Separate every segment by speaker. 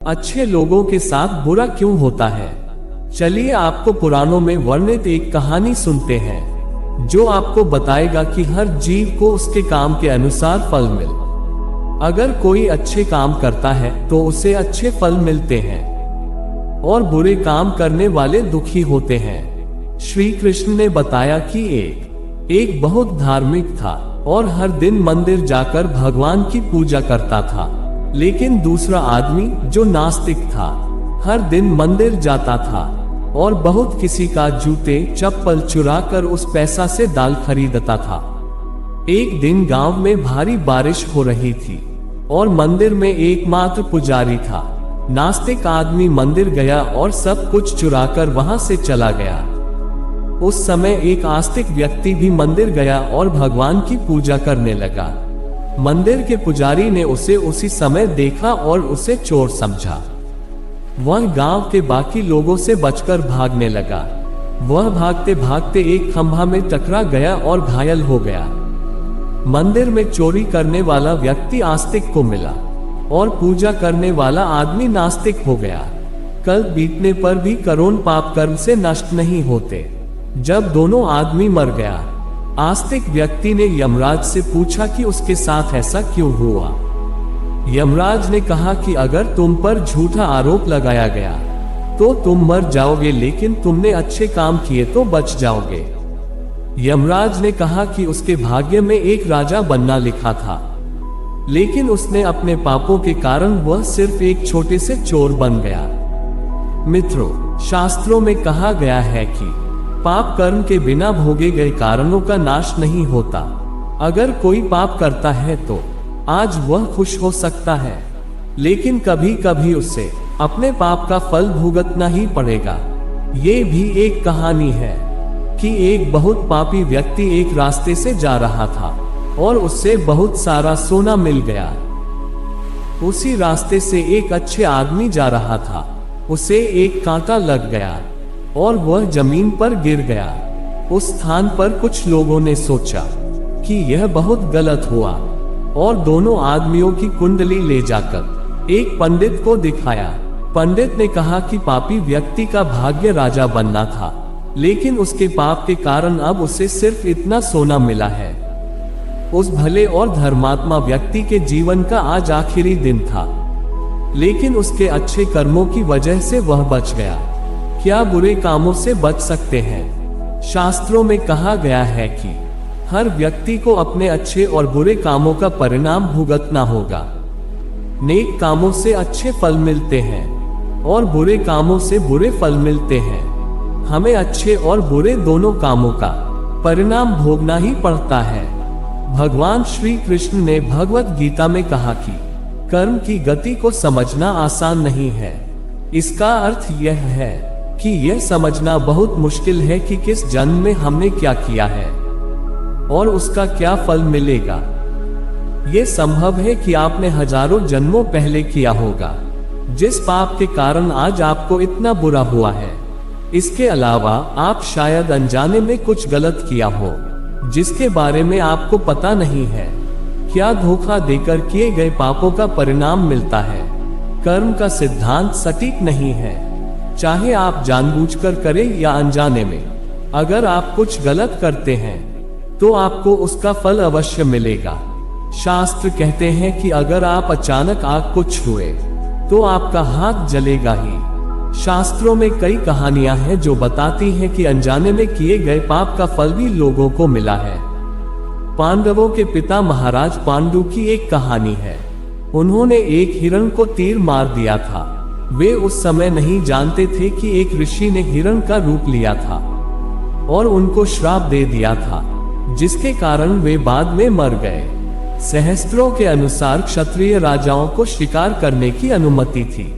Speaker 1: अच्छे लोगों के साथ बुरा क्यों होता है? चलिए आपको पुराणों में वर्णित एक कहानी सुनते हैं जो आपको बताएगा कि हर जीव को उसके काम के अनुसार फल मिल। अगर कोई अच्छे काम करता है तो उसे अच्छे फल मिलते हैं और बुरे काम करने वाले दुखी होते हैं। श्री कृष्ण ने बताया कि एक बहुत धार्मिक था और हर दिन मंदिर जाकर भगवान की पूजा करता था। लेकिन दूसरा आदमी जो नास्तिक था, हर दिन मंदिर जाता था और बहुत किसी का जूते चप्पल चुरा कर उस पैसा से दाल खरीदता था। एक दिन गांव में भारी बारिश हो रही थी और मंदिर में एकमात्र पुजारी था। नास्तिक आदमी मंदिर गया और सब कुछ चुराकर वहां से चला गया। उस समय एक आस्तिक व्यक्ति भी मंदिर गया और भगवान की पूजा करने लगा। मंदिर के पुजारी ने उसे उसी समय देखा और उसे चोर समझा। वह गांव के बाकी लोगों से बचकर भागने लगा। वह भागते भागते एक खंभा में टकरा गया और घायल हो गया। मंदिर में चोरी करने वाला व्यक्ति आस्तिक को मिला और पूजा करने वाला आदमी नास्तिक हो गया। कल बीतने पर भी करोड़ पाप कर्म से नष्ट नहीं होते। जब दोनों आदमी मर गया, आस्तिक व्यक्ति ने यमराज से पूछा कि उसके साथ ऐसा क्यों हुआ। यमराज ने कहा कि अगर तुम पर झूठा आरोप लगाया गया तो तुम मर जाओगे, लेकिन तुमने अच्छे काम किए तो बच जाओगे। यमराज ने कहा कि उसके भाग्य में एक राजा बनना लिखा था, लेकिन उसने अपने पापों के कारण वह सिर्फ एक छोटे से चोर बन गया। मित्रों, शास्त्रों में कहा गया है कि पाप कर्म के बिना भोगे गए कारणों का नाश नहीं होता। अगर कोई पाप करता है तो आज वह खुश हो सकता है, लेकिन कभी कभी उसे अपने पाप का फल भुगतना ही पड़ेगा। ये भी एक कहानी है कि एक बहुत पापी व्यक्ति एक रास्ते से जा रहा था और उससे बहुत सारा सोना मिल गया। उसी रास्ते से एक अच्छे आदमी जा रहा था, उसे एक कांटा लग गया और वह जमीन पर गिर गया। उस स्थान पर कुछ लोगों ने सोचा कि यह बहुत गलत हुआ और दोनों आदमियों की कुंडली ले जाकर एक पंडित को दिखाया। पंडित ने कहा कि पापी व्यक्ति का भाग्य राजा बनना था, लेकिन उसके पाप के कारण अब उसे सिर्फ इतना सोना मिला है। उस भले और धर्मात्मा व्यक्ति के जीवन का आज आखिरी दिन था, लेकिन उसके अच्छे कर्मों की वजह से वह बच गया। क्या बुरे कामों से बच सकते हैं? शास्त्रों में कहा गया है कि हर व्यक्ति को अपने अच्छे और बुरे कामों का परिणाम भुगतना होगा। नेक कामों से अच्छे फल मिलते हैं और बुरे कामों से बुरे फल मिलते हैं। हमें अच्छे और बुरे दोनों कामों का परिणाम भोगना ही पड़ता है। भगवान श्री कृष्ण ने भगवत गीता में कहा कि कर्म की गति को समझना आसान नहीं है। इसका अर्थ यह है कि यह समझना बहुत मुश्किल है कि किस जन्म में हमने क्या किया है और उसका क्या फल मिलेगा। यह संभव है कि आपने हजारों जन्मों पहले किया होगा, जिस पाप के कारण आज आपको इतना बुरा हुआ है। इसके अलावा आप शायद अनजाने में कुछ गलत किया हो, जिसके बारे में आपको पता नहीं है। क्या धोखा देकर किए गए पापों का परिणाम मिलता है? कर्म का सिद्धांत सटीक नहीं है, चाहे आप जानबूझकर करें या अनजाने में। अगर आप कुछ गलत करते हैं तो आपको उसका फल अवश्य मिलेगा। शास्त्र कहते हैं कि अगर आप अचानक आग को छुए तो आपका हाथ जलेगा ही। शास्त्रों में कई कहानियां हैं जो बताती हैं कि अनजाने में किए गए पाप का फल भी लोगों को मिला है। पांडवों के पिता महाराज पांडु की एक कहानी है। उन्होंने एक हिरण को तीर मार दिया था। वे उस समय नहीं जानते थे कि एक ऋषि ने हिरण का रूप लिया था और उनको श्राप दे दिया था, जिसके कारण वे बाद में मर गए। सहस्त्रों के अनुसार क्षत्रिय राजाओं को शिकार करने की अनुमति थी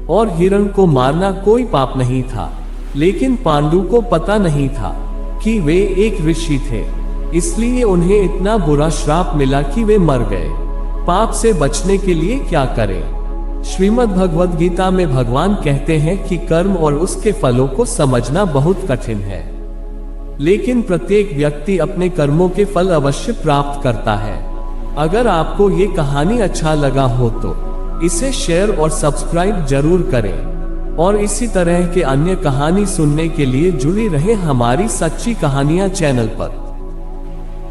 Speaker 1: और हिरण को मारना कोई पाप नहीं था, लेकिन पांडु को पता नहीं था कि वे एक ऋषि थे, इसलिए उन्हें इतना बुरा श्राप मिला कि वे मर गए। पाप से बचने के लिए क्या करें? श्रीमद् भगवद गीता में भगवान कहते हैं कि कर्म और उसके फलों को समझना बहुत कठिन है, लेकिन प्रत्येक व्यक्ति अपने कर्मों के फल अवश्य प्राप्त करता है। अगर आपको ये कहानी अच्छा लगा हो तो इसे शेयर और सब्सक्राइब जरूर करें और इसी तरह के अन्य कहानी सुनने के लिए जुड़ी रहे हमारी सच्ची कहानियां चैनल पर।